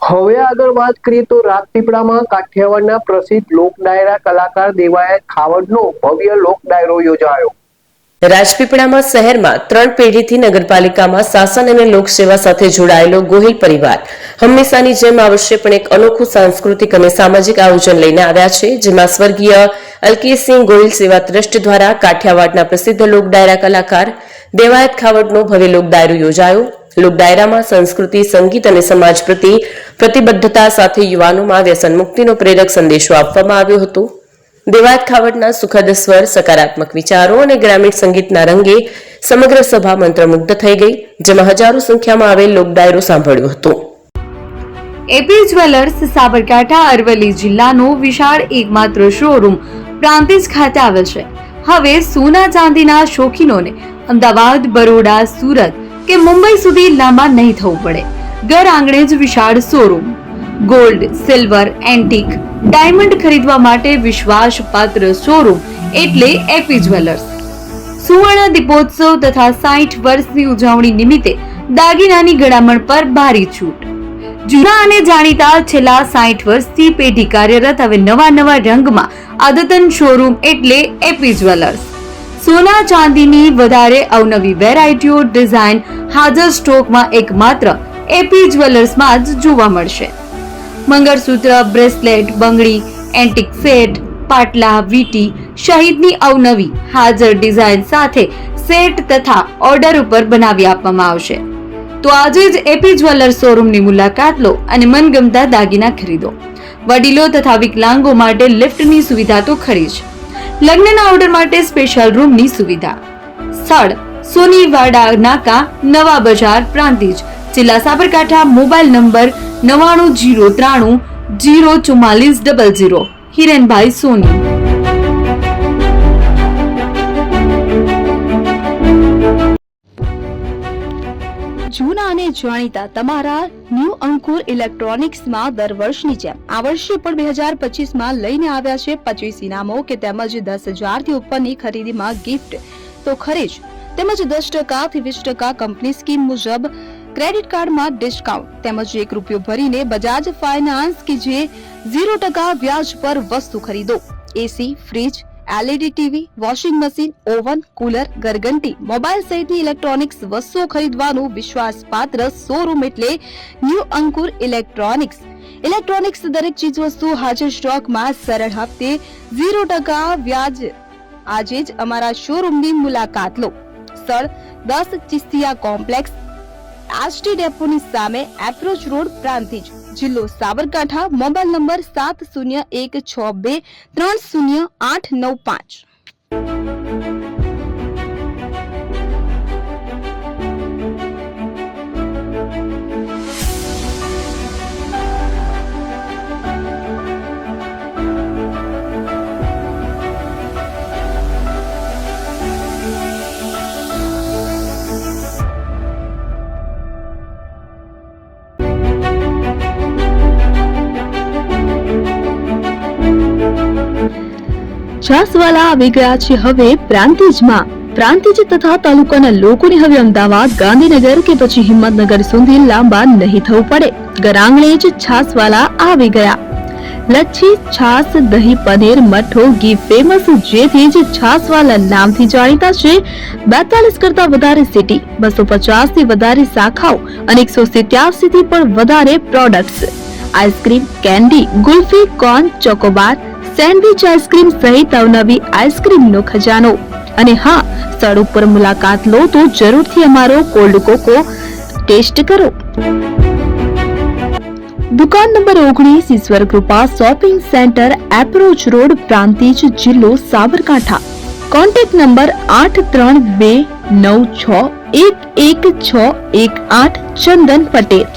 હવે આગળ વાત કરીએ તો રાજપીપળામાં કાઠિયાવાડના પ્રસિદ્ધ લોક ડાયરા કલાકાર દેવાયત ખાવડનો ભવ્ય લોક ડાયરો યોજાયો। રાજપીપળામાં શહેરમાં 3 પેઢીથી નગરપાલિકામાં શાસન અને લોકસેવા સાથે જોડાયેલો ગોહિલ પરિવાર હંમેશાની જેમ આ વર્ષે પણ એક અનોખું સાંસ્કૃતિક અને સામાજિક આયોજન લઈને આવ્યા છે, જેમાં સ્વર્ગીય અલ્કેશસિંહ ગોહિલ સેવા ટ્રસ્ટ દ્વારા કાઠિયાવાડના પ્રસિદ્ધ લોક ડાયરા કલાકાર દેવાયત ખાવડનો ભવ્ય લોક ડાયરો યોજાયો। લોક ડાયરામાં સંસ્કૃતિ, સંગીત અને સમાજ પ્રતિ પ્રતિબદ્ધતા સાથે યુવાનોમાં વ્યસન મુક્તિનો પ્રેરક સંદેશો આપવામાં આવ્યો હતો। દેવાયત ખાવડના સુખદ સ્વર, સકારાત્મક વિચારો અને ગ્રામીણ સંગીતના રંગે સમગ્ર સભા મંત્રમુગ્ધ થઈ ગઈ, જેમાં હજારો સંખ્યામાં આવેલ લોક ડાયરો સાંભળ્યો હતો। એપી જ્વેલર્સ સાબરકાંઠા અરવલ્લી જિલ્લાનો વિશાળ એકમાત્ર શોરૂમ પ્રાંતિજ ખાતે આવેલ છે। હવે સોના ચાંદીના શોખીનોને અમદાવાદ, બરોડા, સુરત કે મુંબઈ સુધી લાંબા નહીં થવું પડે। ઘર આંગણે જ વિશાળ showroom. Gold, silver, antique, diamond ખરીદવા માટે વિશ્વાસપાત્ર શોરૂમ એટલે એપી જ્વેલર્સ। સુવર્ણ દીપોત્સવ તથા 60 વર્ષની ઉજવણી નિમિત્તે દાગીનાની ગળામણ પર ભારી છૂટ। જૂના અને જાણીતા છેલ્લા 60 વર્ષથી પેઢી કાર્યરત હવે નવા રંગમાં અદ્યતન શોરૂમ એટલે એપી જ્વેલર્સ। સોના ચાંદીની વધારે અવનવી વેરાયટીઓ, ડિઝાઇન હાજર સ્ટોકમાં એકમાત્ર એપી જ્વેલર્સમાં જ જોવા મળશે। મંગળસૂત્ર, બ્રેસલેટ, બંગડી, એન્ટિક સેટ, પાટલા, વીટી સહિતની અવનવી હાજર ડિઝાઇન સાથે સેટ તથા ઓર્ડર ઉપર બનાવી આપવામાં આવશે। તો આજે જ એપી જ્વેલર્સ શોરૂમની મુલાકાત લો અને મનગમતા દાગીના ખરીદો। વડીલો તથા વિકલાંગો માટે લિફ્ટની સુવિધા તો ખરી જ, લગ્નના ઓર્ડર માટે સ્પેશિયલ રૂમની સુવિધા। સ્થળ સોનીવાડા નાકા, નવા બજાર, પ્રાંતિજ, જિલ્લા સાબરકાંઠા। Mobile number 9903004400। હિરેનભાઈ સોની। જૂના અને જાણીતા તમારા ન્યૂ અંકુર ઇલેક્ટ્રોનિક્સમાં દર વર્ષની જેમ આ વર્ષે પણ 2025માં લઈને આવ્યા છે 25 ઇનામો કે તેમજ 10,000 થી ઉપરની ખરીદીમાં ગિફ્ટ તો ખરી જ, તેમજ 10% થી 20% કંપની સ્કીમ મુજબ ક્રેડિટ કાર્ડમાં ડિસ્કાઉન્ટ, તેમજ ₹1 ભરીને બજાજ ફાઇનાન્સ કે જે 0% વ્યાજ પર વસ્તુ ખરીદો। AC, fridge, LED TV, washing machine, oven, cooler, ગરગંટી, મોબાઈલ સહિતની ઇલેક્ટ્રોનિક્સ વસ્તુઓ ખરીદવાનું વિશ્વાસપાત્ર શોરૂમ એટલે ન્યૂ અંકુર ઇલેક્ટ્રોનિક્સ। ઇલેક્ટ્રોનિક્સ દરેક ચીજ વસ્તુ હાજર સ્ટોકમાં, સરળ હપ્તે, 0% વ્યાજ। આજે જ અમારા શોરૂમની મુલાકાત લો। સ્થળ 10 ચિસ્તિયા કોમ્પ્લેક્સ, આષ્ટી ડેપોની સામે, એપ્રોચ રોડ, પ્રાંતિજ, જિલ્લો સાબરકાંઠા। Mobile number 7016230895। છાસવાલા આવી ગયા છે હવે પ્રાંતિજમાં। પ્રાંતિજ તથા તાલુકાના લોકોને હવે અમદાવાદ, ગાંધીનગર કે પછી હિંમતનગર સુધી લાંબા નહીં થવું પડે। ઘર આંગણે જ છાસવાલા આવી ગયા। લચ્છી, છાસ, દહીં, પનીર, મઠ્ઠો, ઘી ફેમસ, જેથી જ છાસવાલા નામથી જાણીતા છે। 42 કરતા વધારે સિટી, 250 થી વધારે શાખાઓ અને 187 થી પણ વધારે products. Ice cream, candy, kulfi, corn, Chocobar, sandwich ice cream સહિત અવનવી આઈસ્ક્રીમનો ખજાનો। અને હા, સ્થળ ઉપર મુલાકાત લો તો જરૂરથી અમારો કોલ્ડ કોકો ટેસ્ટ કરો। દુકાન number 19, Ishwar Krupa shopping centre, approach road, Prantij, જિલ્લો સાબરકાંઠા। Contact number 8329611618। ચંદન પટેલ।